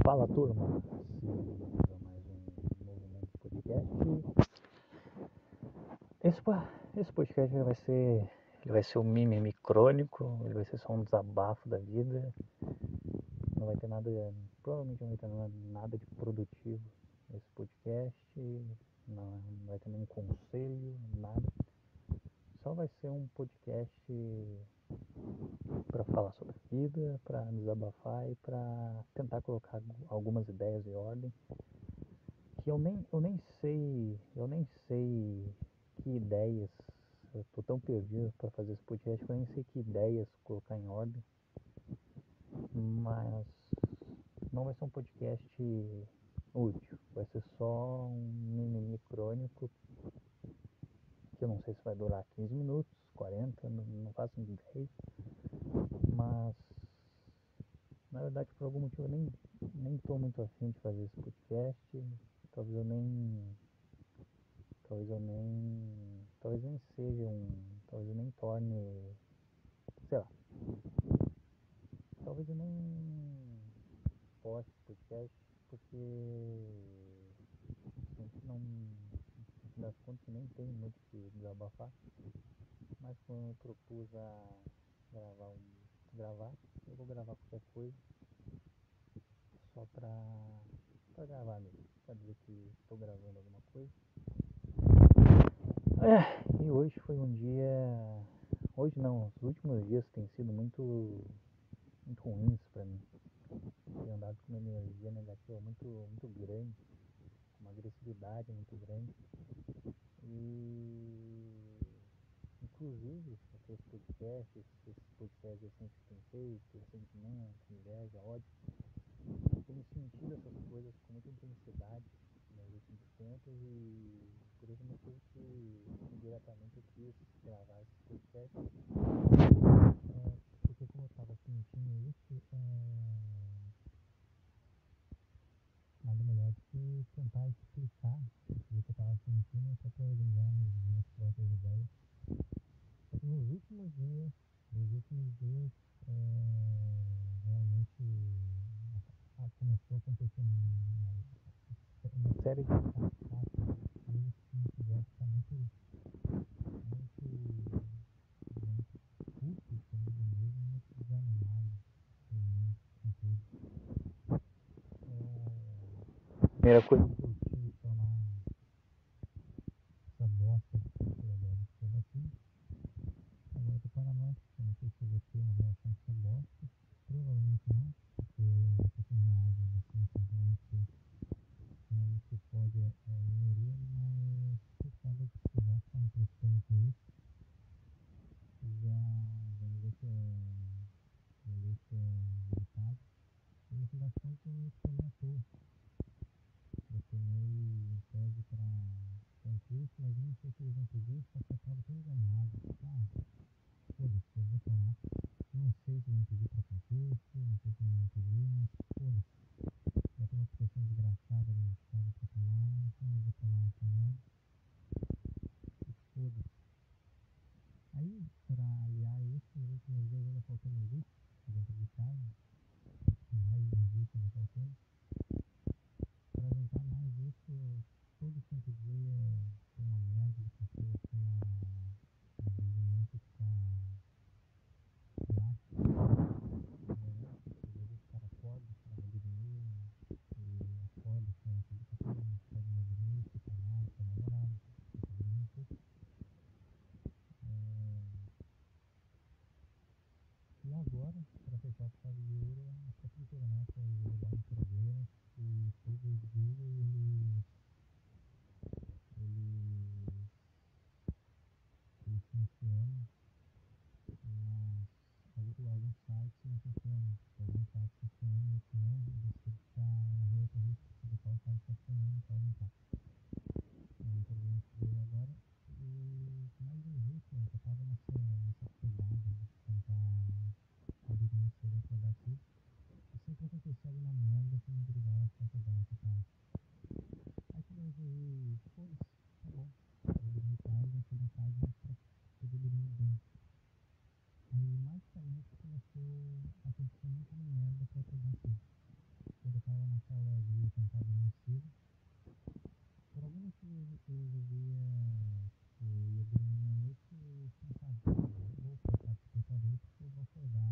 Fala turma, se mais um Movimento Podcast. Esse podcast vai ser um mimimi crônico, ele vai ser só um desabafo da vida. Não vai ter nada, provavelmente não vai ter nada de produtivo nesse podcast, não vai ter nenhum conselho, nada. Só vai ser um podcast para falar sobre a vida, para desabafar e para tentar colocar algumas ideias em ordem. Que eu nem sei que ideias, eu tô tão perdido para fazer esse podcast que eu nem sei que ideias colocar em ordem, mas não vai ser um podcast útil, vai ser só um mimimi crônico, que eu não sei se vai durar 15 minutos, 40, não faço ideia, mas na verdade por algum motivo eu nem tô muito afim de fazer esse podcast, talvez eu nem seja talvez eu nem torne, sei lá, talvez eu nem poste podcast, porque não, no fim das contas nem tem muito o que desabafar, mas quando eu propus a gravar, eu vou gravar qualquer coisa, só pra gravar mesmo, pra dizer que estou gravando alguma coisa. E hoje foi um dia. Hoje não, os últimos dias têm sido muito ruins pra mim. Tenho andado com uma energia negativa muito grande, uma agressividade muito grande. E inclusive esses podcasts assim que tem feito, ressentimento, inveja, ódio, tenho sentido essas coisas com muita intensidade nos últimos tempos e por esse motivo que indiretamente eu quis gravar esse podcast, porque como eu estava sentindo isso, nada melhor do que tentar explicar o que eu estava sentindo, até para organizar minhas próprias ideias. Só que nos últimos dias realmente começou a acontecer uma série de coisas que me fizeram ficar muito puto comigo mesmo, muito desanimado com tudo. A primeira coisa que eu tive foi essa bosta de cultura agora de ser vacina. Agora eu tô paranoico, eu não sei se eu vou ter uma reação dessa bosta. Provavelmente não, porque pra quem reage a vacina tem que pode minoria, mas coitado de precisar ficar me preocupando com isso. Já me deixa irritado. E no fim das contas eu me formei à toa. Eu tomei em tese para um curso, mas nem sei se eles vão pedir, só que eu estava tão desanimado. Foda-se, eu vou tomar. Não sei se vão pedir para concurso, não sei se não vão pedir, mas foda-se. Já tem uma pressão desgraçada de casa para tomar, então eu vou tomar essa merda. E foda-se. Aí, para aliar isso, nos últimos dias ainda faltando luz dentro de casa, mais de luz ainda faltando. Para juntar mais isso, todo santo dia tem uma merda de cachorro aqui na vizinhança que tá laxa de manhã. Às vezes o cara acorda, o cara vai dormir e acorda, assim, acabou com todo mundo que vai dormir, fica mal, fica mal-humorado, fica dormindo um pouco. E agora, para fechar com chave de ouro, a prefeitura, né, foi resolver um problema que todos os dias eles funcionam, mas alguns sites não funcionam. Alguns sites funcionam e outros não, e você fica na roleta russa para saber qual site está funcionando e qual não está. É um problema que veio agora e que mais me irrita é que eu estava nessa pegada de tentar dormir cedo e acordar cedo. E sempre acontecia alguma merda que me obrigava a ficar acordado até tarde. Aí quando eu resolvi, foda-se, tá bom, vou dormir tarde, acordar tarde, mas pra poder dormir bem. Aí magicamente começou a acontecer um monte de merda pra acordar cedo. quando eu estava naquela de tentar admitir, por algum motivo eu resolvia, tipo, eu ia dormir meia-noite e pensava, eu vou colocar despertador porque eu vou acordar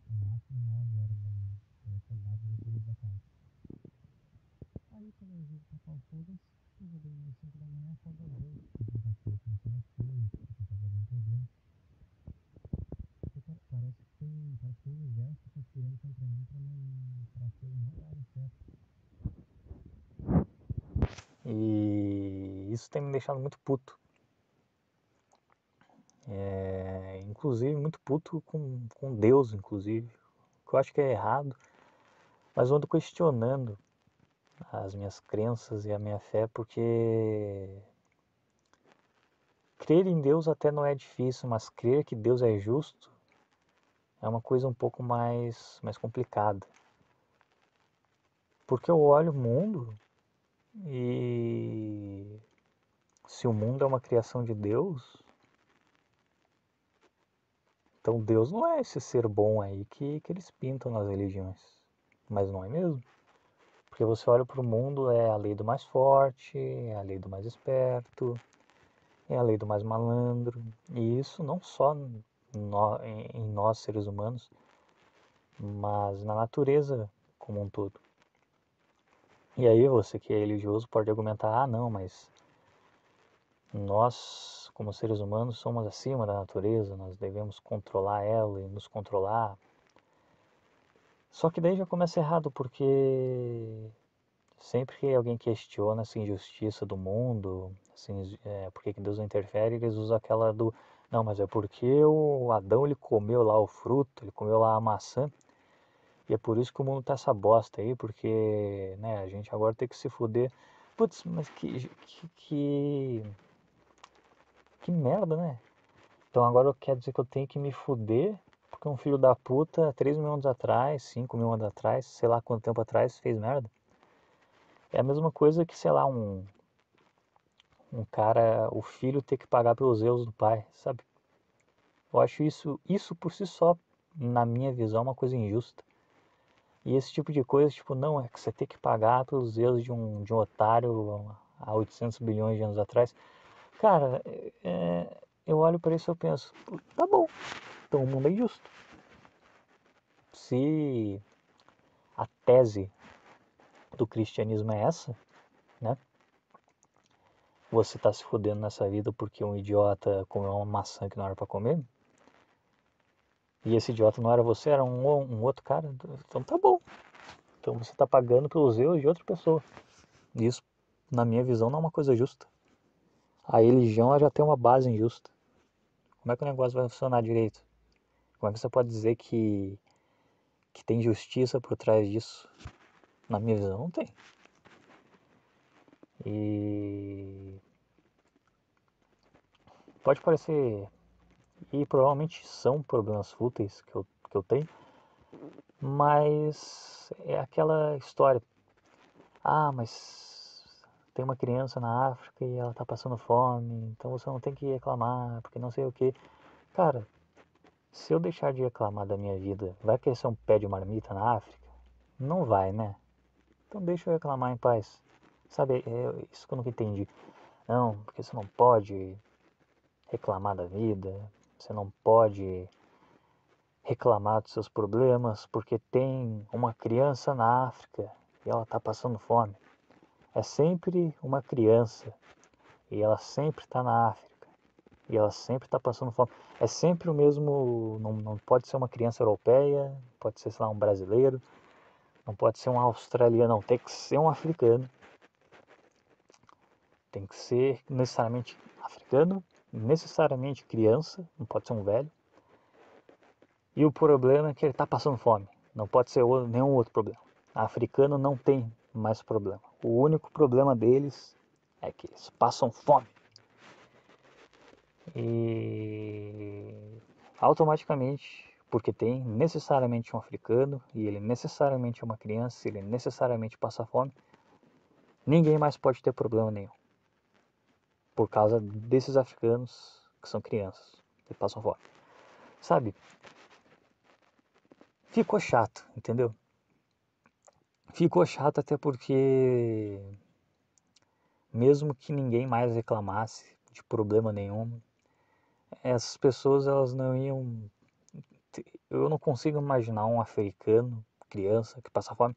no máximo 9 horas da manhã. Eu acordava às 2 da tarde. Aí quando eu resolvi tacar o foda-se, eu vou dormir às 5 da manhã, acordo às 2, porque eu tava começando as coisas, porque tava dando problema. Porque, cara, parece que o universo tá tirando contra mim para as coisas não darem certo. E isso tem me deixado muito puto. Inclusive muito puto com Deus, inclusive. Que eu acho que é errado. Mas eu ando questionando as minhas crenças e a minha fé porque crer em Deus até não é difícil, mas crer que Deus é justo é uma coisa um pouco mais complicada. Porque eu olho o mundo e se o mundo é uma criação de Deus, então Deus não é esse ser bom aí que eles pintam nas religiões. Mas não é mesmo? Porque você olha para o mundo, é a lei do mais forte, é a lei do mais esperto, é a lei do mais malandro. E isso não só em nós seres humanos, mas na natureza como um todo. E aí você que é religioso pode argumentar, ah não, mas nós como seres humanos somos acima da natureza, nós devemos controlar ela e nos controlar. Só que daí já começa errado, porque sempre que alguém questiona essa injustiça do mundo, assim, por que Deus não interfere, eles usam aquela do não, mas é porque o Adão ele comeu lá o fruto, ele comeu lá a maçã, e é por isso que o mundo tá essa bosta aí, porque né, a gente agora tem que se fuder. Putz, mas que merda, né? Então agora quer dizer que eu tenho que me fuder porque um filho da puta, 3 mil anos atrás, 5 mil anos atrás, sei lá quanto tempo atrás, fez merda. É a mesma coisa que, sei lá, um cara, o filho ter que pagar pelos erros do pai, sabe? Eu acho isso por si só, na minha visão, uma coisa injusta. E esse tipo de coisa, tipo, não, é que você tem que pagar pelos erros de um otário há 800 bilhões de anos atrás. Cara, eu olho para isso e eu penso, tá bom, então o mundo é injusto. Se a tese do cristianismo é essa, né? Você está se fudendo nessa vida porque um idiota comeu uma maçã que não era para comer, e esse idiota não era você, era um outro cara, então tá bom. Então você está pagando pelos erros de outra pessoa. E isso, na minha visão, não é uma coisa justa. A religião ela já tem uma base injusta. Como é que o negócio vai funcionar direito? Como é que você pode dizer que tem justiça por trás disso? Na minha visão, não tem. E pode parecer, e provavelmente são problemas fúteis que eu tenho, mas é aquela história. Ah, mas tem uma criança na África e ela tá passando fome, então você não tem que reclamar, porque não sei o que. Cara, se eu deixar de reclamar da minha vida, vai crescer um pé de marmita na África? Não vai, né? Então deixa eu reclamar em paz. Sabe, é isso que eu nunca entendi. Não, porque você não pode reclamar da vida, você não pode reclamar dos seus problemas, porque tem uma criança na África e ela tá passando fome. É sempre uma criança e ela sempre está na África e ela sempre está passando fome. É sempre o mesmo, não pode ser uma criança europeia, pode ser, sei lá, um brasileiro, não pode ser um australiano, não, tem que ser um africano. Tem que ser necessariamente africano, necessariamente criança, não pode ser um velho. E o problema é que ele está passando fome, não pode ser nenhum outro problema. Africano não tem mais problema. O único problema deles é que eles passam fome. E automaticamente, porque tem necessariamente um africano e ele necessariamente é uma criança, ele necessariamente passa fome, ninguém mais pode ter problema nenhum. Por causa desses africanos que são crianças, que passam fome. Sabe? Ficou chato, entendeu? ficou chato até porque, mesmo que ninguém mais reclamasse de problema nenhum, essas pessoas elas não iam. Eu não consigo imaginar um africano, criança, que passa fome,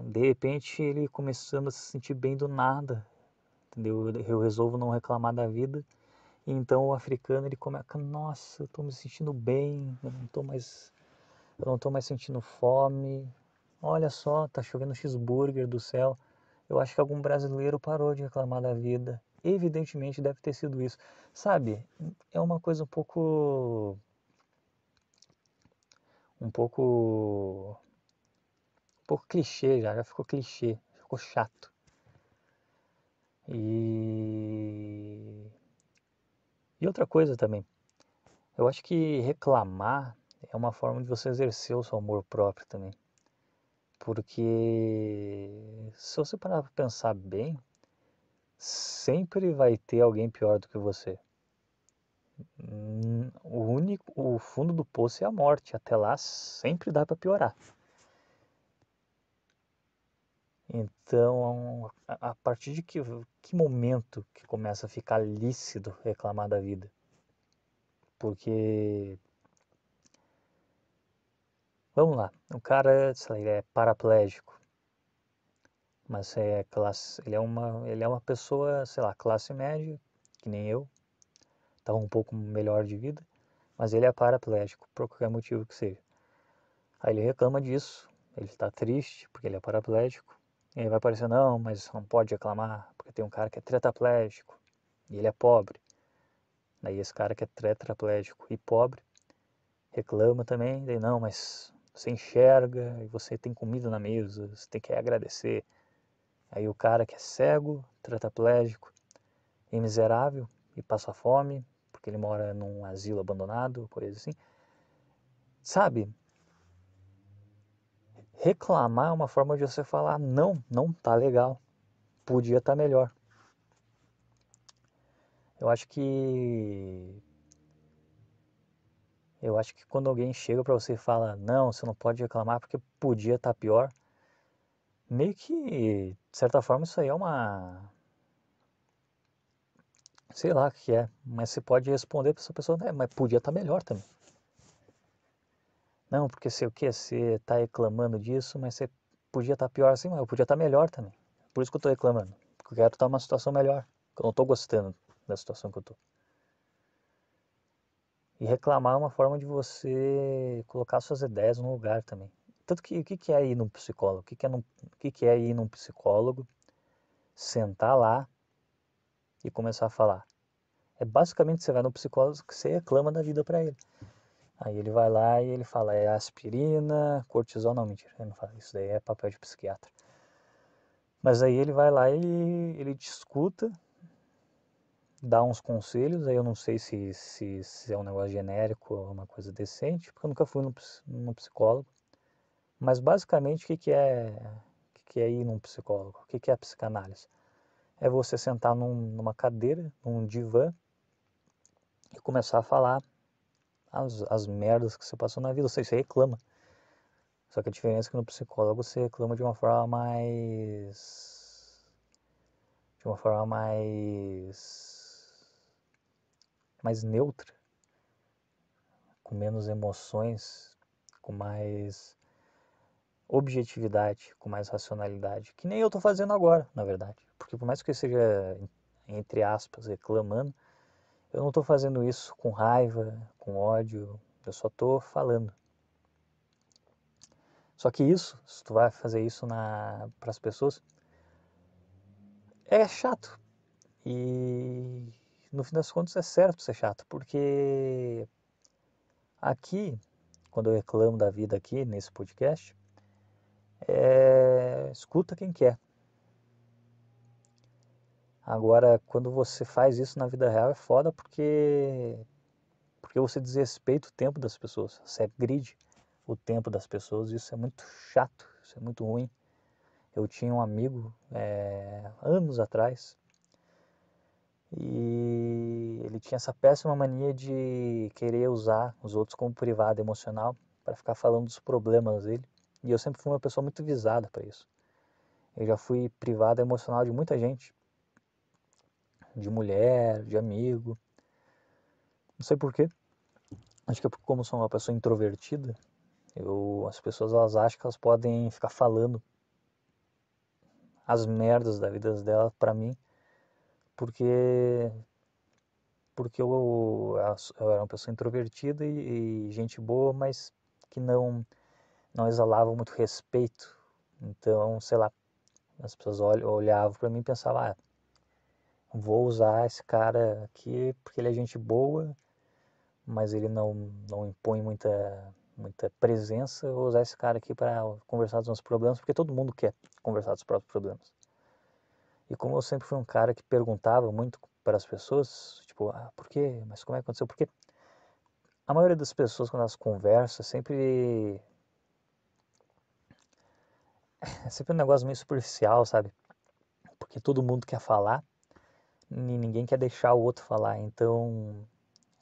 de repente ele começando a se sentir bem do nada, entendeu? Eu resolvo não reclamar da vida, e então o africano ele começa, nossa, eu tô me sentindo bem, eu não tô mais sentindo fome, olha só, tá chovendo cheeseburger do céu. Eu acho que algum brasileiro parou de reclamar da vida. Evidentemente deve ter sido isso. Sabe, é uma coisa um pouco clichê já ficou clichê, ficou chato. E e outra coisa também, eu acho que reclamar é uma forma de você exercer o seu amor próprio também. Porque se você parar para pensar bem, sempre vai ter alguém pior do que você. O fundo do poço é a morte. Até lá sempre dá para piorar. Então, a partir de que momento que começa a ficar lícito reclamar da vida? Porque, vamos lá, o cara, sei lá, ele é paraplégico, mas ele é uma pessoa, sei lá, classe média, que nem eu, tá um pouco melhor de vida, mas ele é paraplégico, por qualquer motivo que seja. Aí ele reclama disso, ele está triste porque ele é paraplégico, e aí vai parecer, não, mas não pode reclamar, porque tem um cara que é tetraplégico, e ele é pobre. Daí esse cara que é tetraplégico e pobre reclama também, daí não, mas você enxerga e você tem comida na mesa, você tem que agradecer. Aí o cara que é cego, tetraplégico e miserável e passa fome, porque ele mora num asilo abandonado, coisa assim. Sabe, reclamar é uma forma de você falar, não, não tá legal, podia estar melhor. Eu acho que eu acho que quando alguém chega pra você e fala, não, você não pode reclamar porque podia estar pior, meio que, de certa forma, isso aí é uma, sei lá o que é, mas você pode responder pra essa pessoa, né, mas podia estar melhor também. Não, porque sei o que, você tá reclamando disso, mas você podia estar pior assim, mas eu podia estar melhor também. Por isso que eu tô reclamando, porque eu quero estar numa situação melhor, porque eu não tô gostando da situação que eu tô. E reclamar é uma forma de você colocar suas ideias no lugar também. Tanto que o que é ir num psicólogo? O que é ir num psicólogo, sentar lá e começar a falar? É basicamente você vai no psicólogo que você reclama da vida pra ele. Aí ele vai lá e ele fala, é aspirina, cortisol, não, mentira, ele não fala, isso daí é papel de psiquiatra. Mas aí ele vai lá e ele te escuta, dá uns conselhos, aí eu não sei se é um negócio genérico ou uma coisa decente, porque eu nunca fui no psicólogo. Mas basicamente o que é ir num psicólogo? O que é a psicanálise? É você sentar numa cadeira, num divã e começar a falar as merdas que você passou na vida. Ou seja, você reclama. Só que a diferença é que no psicólogo você reclama de uma forma mais neutra, com menos emoções, com mais objetividade, com mais racionalidade, que nem eu tô fazendo agora, na verdade. Porque por mais que eu esteja, entre aspas, reclamando, eu não estou fazendo isso com raiva, com ódio, eu só estou falando. Só que isso, se tu vai fazer isso para as pessoas, é chato. E no fim das contas é certo ser chato, porque aqui, quando eu reclamo da vida aqui nesse podcast, escuta quem quer. Agora, quando você faz isso na vida real é foda porque você desrespeita o tempo das pessoas, você agride o tempo das pessoas, e isso é muito chato, isso é muito ruim. Eu tinha um amigo anos atrás e ele tinha essa péssima mania de querer usar os outros como privado emocional para ficar falando dos problemas dele. E eu sempre fui uma pessoa muito visada para isso. Eu já fui privado emocional de muita gente, de mulher, de amigo. Não sei por quê. Acho que é porque como sou uma pessoa introvertida, as pessoas elas acham que elas podem ficar falando as merdas da vida dela pra mim, porque eu era uma pessoa introvertida e gente boa, mas que não exalava muito respeito. Então, sei lá, as pessoas olhavam pra mim e pensavam, vou usar esse cara aqui porque ele é gente boa, mas ele não impõe muita presença. Vou usar esse cara aqui para conversar dos meus problemas, porque todo mundo quer conversar dos próprios problemas. E como eu sempre fui um cara que perguntava muito para as pessoas, tipo, por quê? Mas como é que aconteceu? Porque a maioria das pessoas, quando elas conversam, é sempre um negócio meio superficial, sabe? Porque todo mundo quer falar e ninguém quer deixar o outro falar. Então,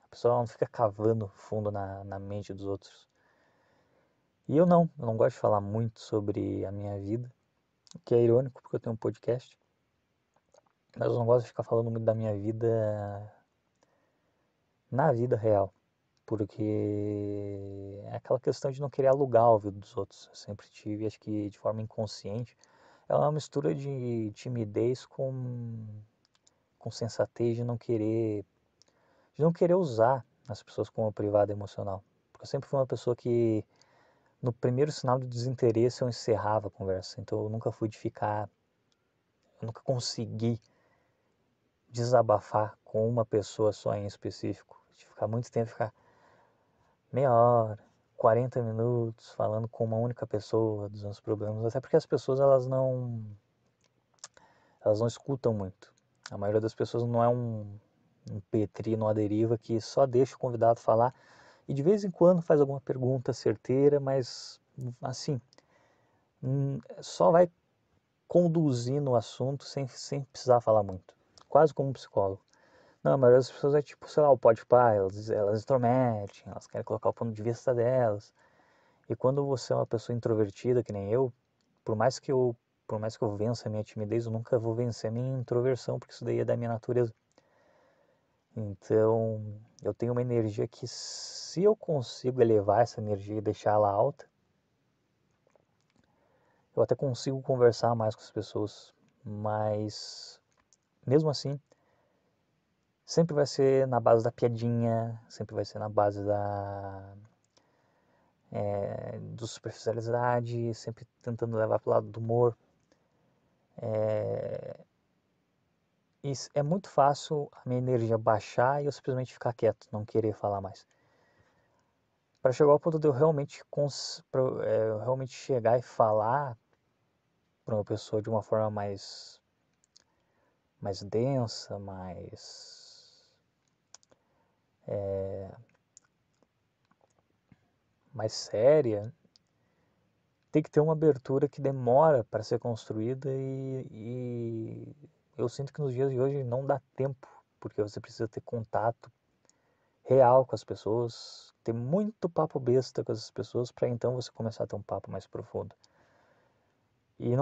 a pessoa não fica cavando fundo na mente dos outros. E eu não gosto de falar muito sobre a minha vida, o que é irônico porque eu tenho um podcast, mas eu não gosto de ficar falando muito da minha vida na vida real, porque é aquela questão de não querer alugar o ouvido dos outros. Eu sempre tive, acho que de forma inconsciente, é uma mistura de timidez com sensatez de não querer usar as pessoas como privado emocional. Porque eu sempre fui uma pessoa que no primeiro sinal de desinteresse eu encerrava a conversa. Então eu nunca fui de ficar, eu nunca consegui desabafar com uma pessoa só em específico. De ficar muito tempo, ficar meia hora, 40 minutos falando com uma única pessoa dos meus problemas. Até porque as pessoas elas não escutam muito. A maioria das pessoas não é um petrino à deriva que só deixa o convidado falar e de vez em quando faz alguma pergunta certeira, mas assim, só vai conduzindo o assunto sem precisar falar muito. Quase como um psicólogo. Não, a maioria das pessoas é tipo, sei lá, o podpah, elas intrometem, elas querem colocar o ponto de vista delas. E quando você é uma pessoa introvertida, que nem eu, por mais que eu, por mais que eu vença a minha timidez, eu nunca vou vencer a minha introversão, porque isso daí é da minha natureza. Então, eu tenho uma energia que se eu consigo elevar essa energia e deixá-la alta, eu até consigo conversar mais com as pessoas, mas mesmo assim, sempre vai ser na base da piadinha, sempre vai ser na base do superficialidade, sempre tentando levar para o lado do humor. E é muito fácil a minha energia baixar e eu simplesmente ficar quieto, não querer falar mais. Para chegar ao ponto de eu realmente chegar e falar para uma pessoa de uma forma mais densa, mais séria, tem que ter uma abertura que demora para ser construída e eu sinto que nos dias de hoje não dá tempo, porque você precisa ter contato real com as pessoas, ter muito papo besta com as pessoas para então você começar a ter um papo mais profundo. E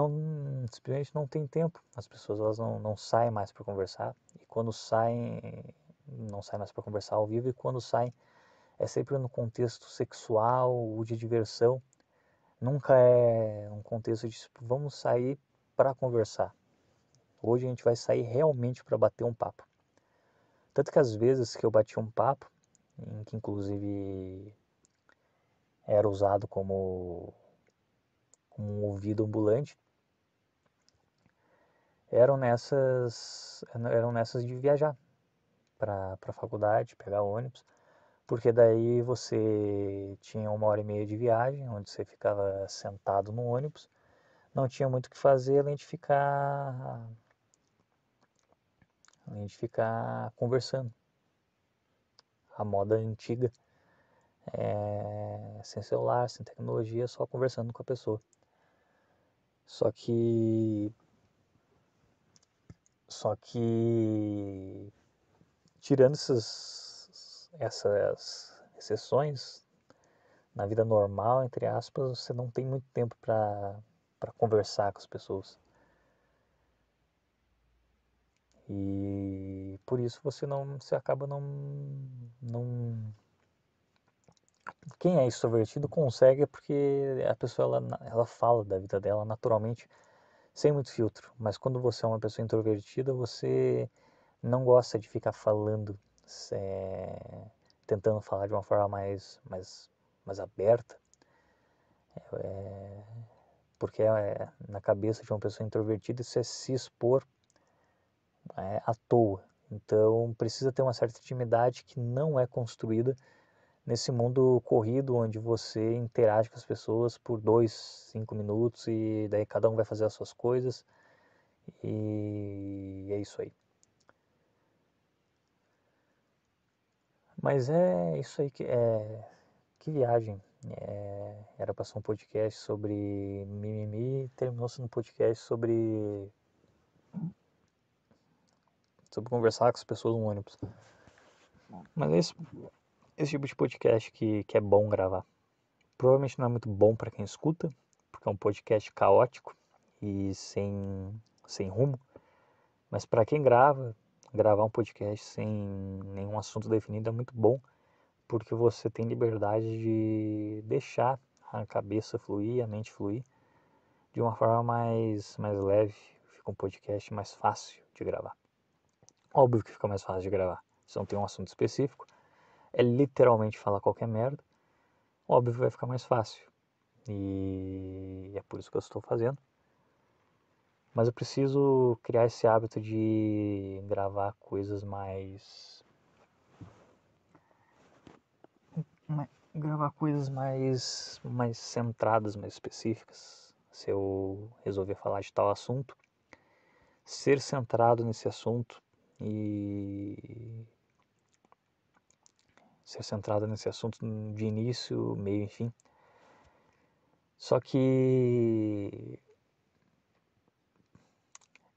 simplesmente não tem tempo. As pessoas elas não saem mais para conversar e quando saem, não saem mais para conversar ao vivo e quando saem é sempre no contexto sexual ou de diversão. Nunca é um contexto de tipo, vamos sair para conversar. Hoje a gente vai sair realmente para bater um papo. Tanto que às vezes que eu bati um papo, em que inclusive era usado como um ouvido ambulante, eram nessas de viajar para a faculdade, pegar ônibus, porque daí você tinha 1 hora e meia de viagem, onde você ficava sentado no ônibus, não tinha muito o que fazer além de ficar conversando. A moda antiga, sem celular, sem tecnologia, só conversando com a pessoa. Só que Só que tirando essas exceções, na vida normal, entre aspas, você não tem muito tempo para conversar com as pessoas. E por isso você acaba não. Quem é extrovertido consegue porque a pessoa ela fala da vida dela naturalmente, sem muito filtro. Mas quando você é uma pessoa introvertida, você não gosta de ficar falando, é, tentando falar de uma forma mais aberta, porque na cabeça de uma pessoa introvertida isso é se expor à toa. Então precisa ter uma certa intimidade que não é construída nesse mundo corrido onde você interage com as pessoas por 2, 5 minutos e daí cada um vai fazer as suas coisas e é isso aí. Mas é isso aí que viagem. Era para ser um podcast sobre mimimi e terminou sendo um podcast sobre conversar com as pessoas no ônibus. Mas é esse tipo de podcast que é bom gravar. Provavelmente não é muito bom para quem escuta, porque é um podcast caótico e sem rumo. Mas para quem gravar um podcast sem nenhum assunto definido é muito bom, porque você tem liberdade de deixar a cabeça fluir, a mente fluir, de uma forma mais leve. Fica um podcast mais fácil de gravar. Óbvio que fica mais fácil de gravar. Se não tem um assunto específico, é literalmente falar qualquer merda. Óbvio que vai ficar mais fácil. E é por isso que eu estou fazendo. Mas eu preciso criar esse hábito de gravar coisas gravar coisas mais centradas, mais específicas. Se eu resolver falar de tal assunto, ser centrado nesse assunto e ser centrado nesse assunto de início, meio, enfim. Só que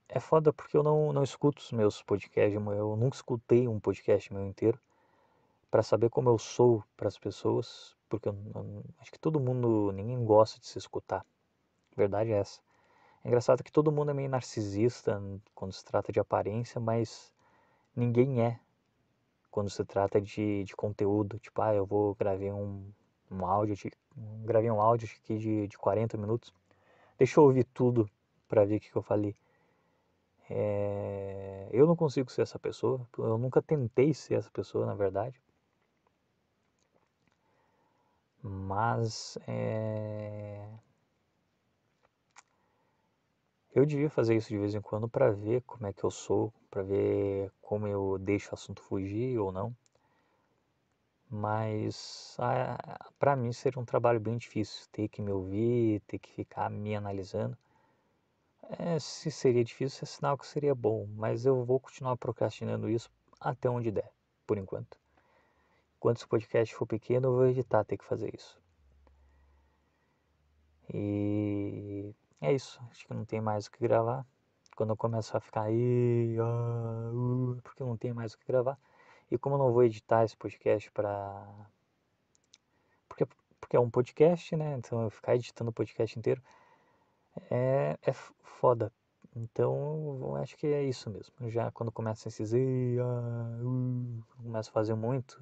é foda porque eu não escuto os meus podcasts, eu nunca escutei um podcast meu inteiro para saber como eu sou para as pessoas, porque acho que ninguém gosta de se escutar. A verdade é essa. É engraçado que todo mundo é meio narcisista quando se trata de aparência, mas ninguém é quando se trata de conteúdo. Tipo, gravei um áudio, gravei um áudio aqui de 40 minutos. Deixa eu ouvir tudo para ver o que eu falei. Eu não consigo ser essa pessoa, eu nunca tentei ser essa pessoa, na verdade. Mas eu devia fazer isso de vez em quando para ver como é que eu sou, para ver como eu deixo o assunto fugir ou não. Mas para mim seria um trabalho bem difícil, ter que me ouvir, ter que ficar me analisando. Se seria difícil, é sinal que seria bom, mas eu vou continuar procrastinando isso até onde der, por enquanto. Quando esse podcast for pequeno, eu vou evitar ter que fazer isso. E é isso, acho que não tem mais o que gravar. Quando eu começo a ficar porque eu não tenho mais o que gravar. E como eu não vou editar esse podcast porque é um podcast, né? Então eu ficar editando o podcast inteiro é foda. Então eu acho que é isso mesmo. Já quando começa esses começo a fazer muito,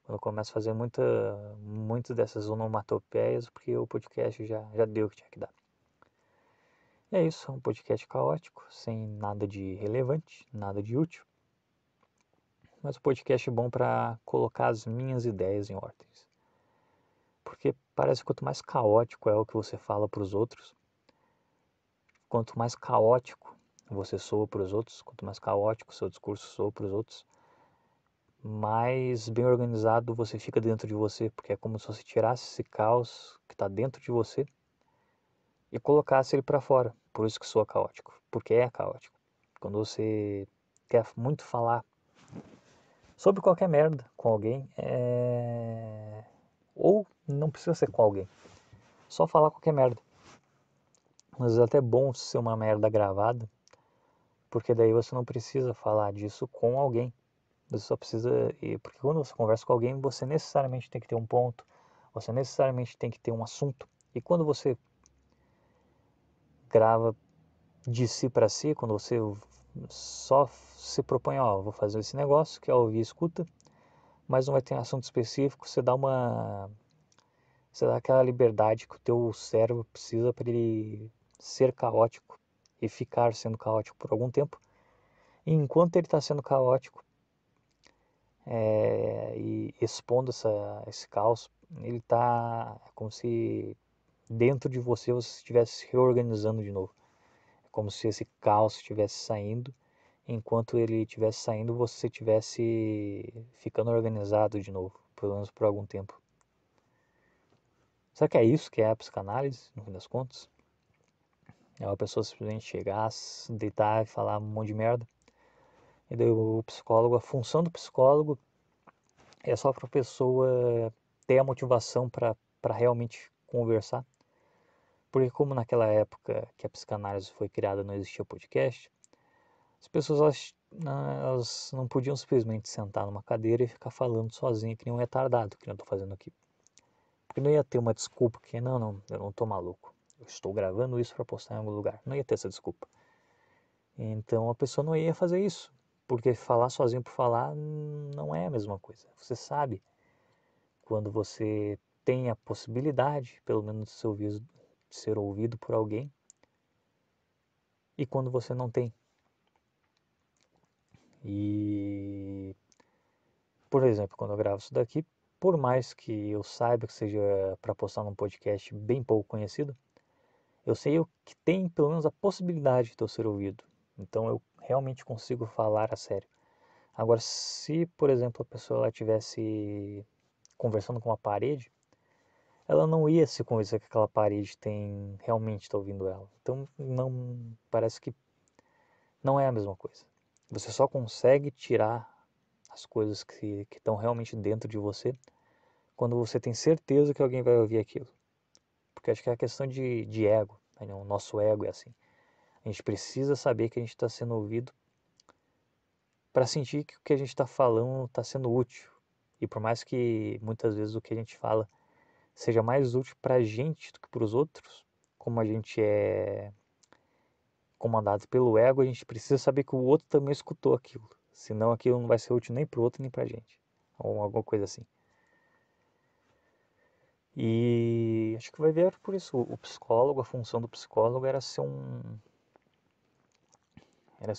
quando eu começo a fazer muito dessas onomatopeias, porque o podcast já deu o que tinha que dar. E é isso, é um podcast caótico, sem nada de relevante, nada de útil. Mas um podcast bom para colocar as minhas ideias em ordens. Porque parece que quanto mais caótico é o que você fala para os outros, quanto mais caótico você soa para os outros, quanto mais caótico o seu discurso soa para os outros, mais bem organizado você fica dentro de você, porque é como se você tirasse esse caos que está dentro de você e colocasse ele para fora. Por isso que soa caótico, porque é caótico. Quando você quer muito falar sobre qualquer merda com alguém, ou não precisa ser com alguém, só falar qualquer merda. Mas é até bom ser uma merda gravada, porque daí você não precisa falar disso com alguém. Você só precisa. Porque quando você conversa com alguém, você necessariamente tem que ter um ponto, Você necessariamente tem que ter um assunto. E quando você grava de si para si, quando você só se propõe, ó, vou fazer esse negócio, que é ouvir e escuta, mas não vai ter um assunto específico, você dá aquela liberdade que o teu cérebro precisa para ele ser caótico e ficar sendo caótico por algum tempo. E enquanto ele está sendo caótico e expondo esse caos, ele está como se dentro de você você estivesse se reorganizando de novo. É como se esse caos estivesse saindo, enquanto ele estivesse saindo, você estivesse ficando organizado de novo, pelo menos por algum tempo. Será que é isso que é a psicanálise, no fim das contas? É uma pessoa simplesmente chegar, se deitar e falar um monte de merda? E daí o psicólogo, a função do psicólogo é só para a pessoa ter a motivação para realmente conversar. Porque como naquela época que a psicanálise foi criada não existia podcast, as pessoas elas não podiam simplesmente sentar numa cadeira e ficar falando sozinha que nem um retardado, que eu estou fazendo aqui. Porque não ia ter uma desculpa que não, eu não estou maluco. Eu estou gravando isso para postar em algum lugar. Não ia ter essa desculpa. Então a pessoa não ia fazer isso. Porque falar sozinho por falar não é a mesma coisa. Você sabe quando você tem a possibilidade, pelo menos de ser ouvido por alguém, e quando você não tem. E, por exemplo, quando eu gravo isso daqui, por mais que eu saiba que seja para postar num podcast bem pouco conhecido, eu sei que tem pelo menos a possibilidade de eu ser ouvido. Então eu realmente consigo falar a sério. Agora, se, por exemplo, a pessoa ela estivesse conversando com uma parede, ela não ia se convencer que aquela parede tem realmente está ouvindo ela. Então não parece que não é a mesma coisa. Você só consegue tirar as coisas que estão realmente dentro de você quando você tem certeza que alguém vai ouvir aquilo. Porque acho que é a questão de ego. Né? O nosso ego é assim. A gente precisa saber que a gente está sendo ouvido para sentir que o que a gente está falando está sendo útil. E por mais que muitas vezes o que a gente fala seja mais útil para a gente do que para os outros, como a gente é comandado pelo ego, a gente precisa saber que o outro também escutou aquilo. Senão aquilo não vai ser útil nem para o outro nem para a gente. Ou alguma coisa assim. E acho que vai ver por isso. O psicólogo, a função do psicólogo era ser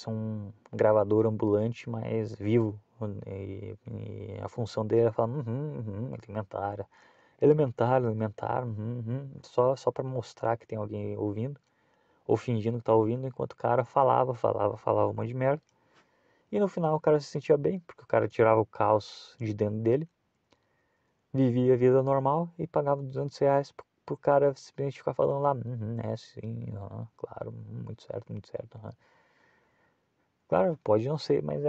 um gravador ambulante, mas vivo. E a função dele era falar, elementar, só para mostrar que tem alguém ouvindo, ou fingindo que tá ouvindo, enquanto o cara falava um monte de merda. E no final o cara se sentia bem, porque o cara tirava o caos de dentro dele, vivia a vida normal e pagava R$ 200 pro cara simplesmente ficar falando lá, é sim, claro, muito certo, Claro, pode não ser, mas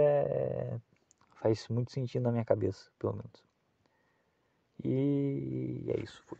faz muito sentido na minha cabeça, pelo menos. E é isso, fui.